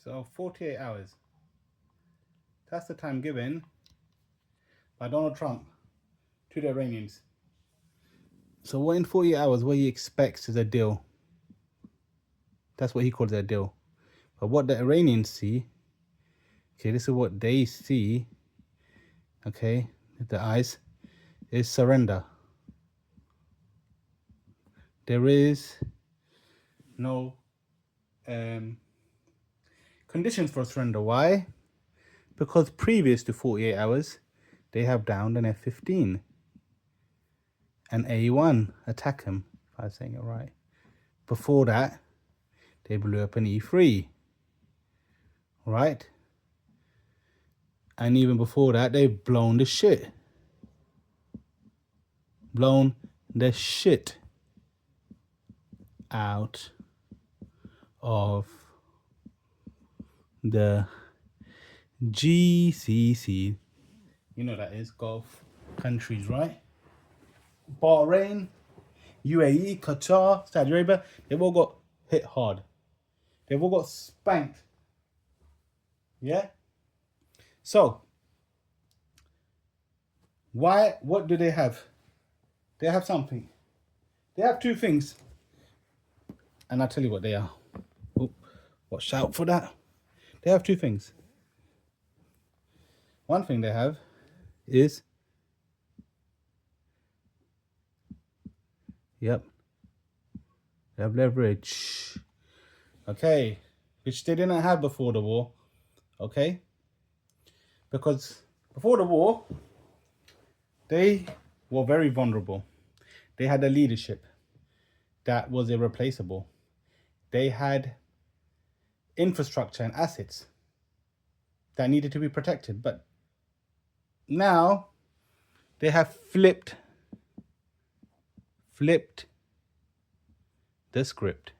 So 48 hours. That's the time given by Donald Trump to the Iranians. So what in 48 hours, what he expects is a deal. That's what he calls a deal. But what the Iranians see, okay, this is what they see, okay, with the eyes, is surrender. There is no conditions for surrender. Why? Because previous to 48 hours, they have downed an F-15. An A-1 attack him, if I'm saying it right. Before that, they blew up an E-3. Right? And even before that, they've blown the shit. Blown the shit out of the GCC. You know that is Gulf countries, right? Bahrain, UAE, Qatar, Saudi Arabia, they've all got hit hard. They've all got spanked. Yeah? So, what do they have? They have something. They have two things. And I'll tell you what they are. Oh, watch out for that. They have two things. One thing they have is, yep, they have leverage. Okay, which they didn't have before the war. Okay, because before the war, they were very vulnerable. They had a leadership that was irreplaceable. They had infrastructure and assets that needed to be protected. But now they have flipped the script.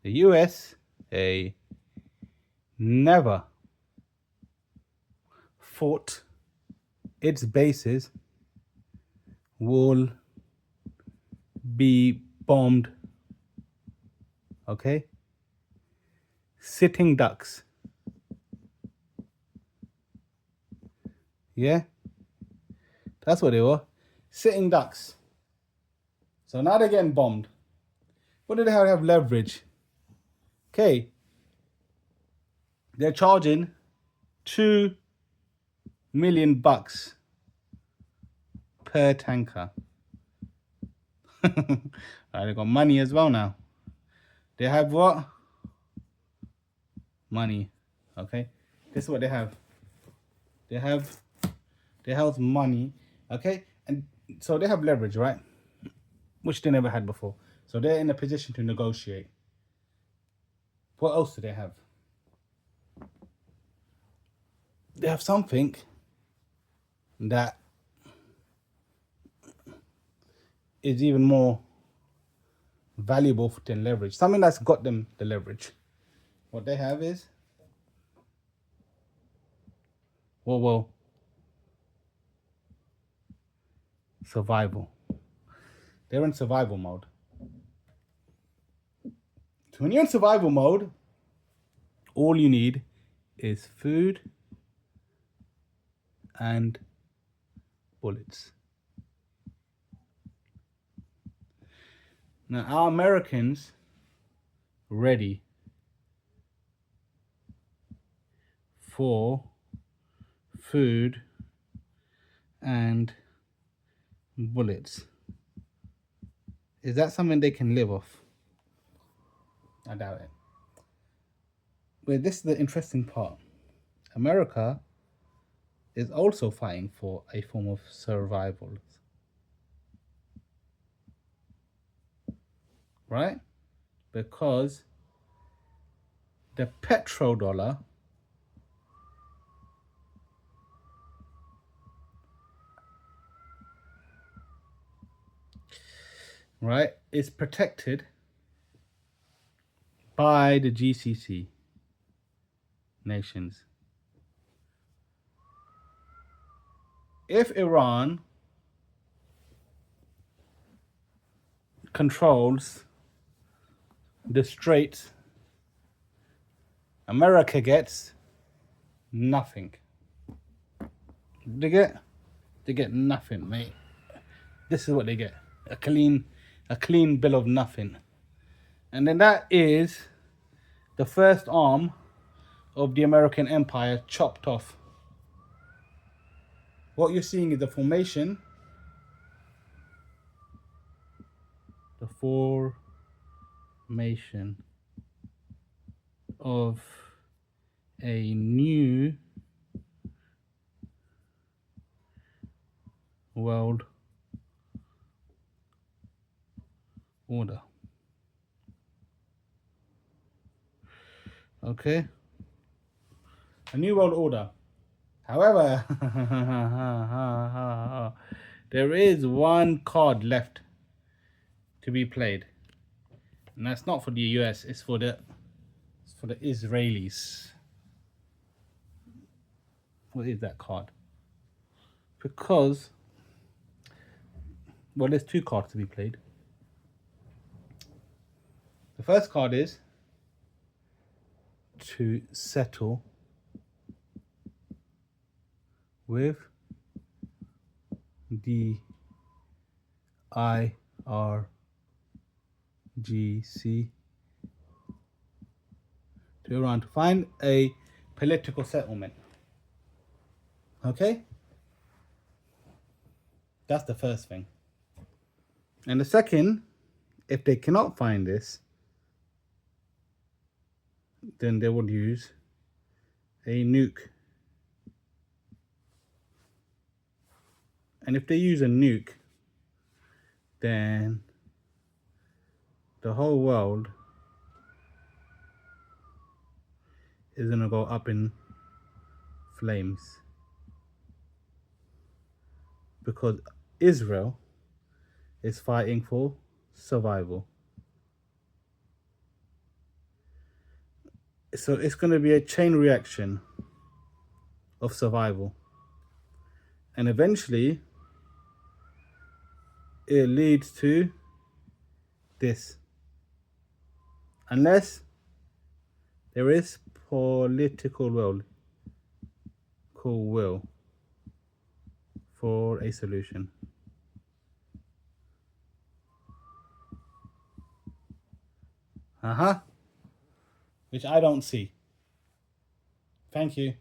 The USA never thought its bases will be bombed. Okay? Sitting ducks. Yeah? That's what they were. Sitting ducks. So now they're getting bombed. What do they have? They have leverage. Okay. They're charging $2 million per tanker. Right, they got money as well now. They have what? Money. Okay. This is what they have. They have money. Okay. And so they have leverage, right? Which they never had before. So they're in a position to negotiate. What else do they have? They have something that is even more valuable than leverage. Something that's got them the leverage. What they have is, whoa, survival. They're in survival mode. So when you're in survival mode, all you need is food and bullets. Now, are Americans ready for food and bullets? Is that something they can live off? I doubt it. But this is the interesting part. America is also fighting for a form of survival. Right? Because the petrodollar is protected by the GCC nations. If Iran controls the Straits, America gets nothing. They get nothing, mate. This is what they get. A clean bill of nothing. And then that is the first arm of the American Empire chopped off. What you're seeing is the formation. The formation of a new world order. Okay? A new world order. However, there is one card left to be played. And that's not for the US, it's for the Israelis. What is that card? Because, well, there's two cards to be played. The first card is to settle with the IRGC to Iran to find a political settlement. Okay? That's the first thing. And the second, if they cannot find this, then they would use a nuke. And if they use a nuke, then the whole world is going to go up in flames. Because Israel is fighting for survival. So it's going to be a chain reaction of survival. And eventually, it leads to this. Unless there is political will for a solution. Which I don't see. Thank you.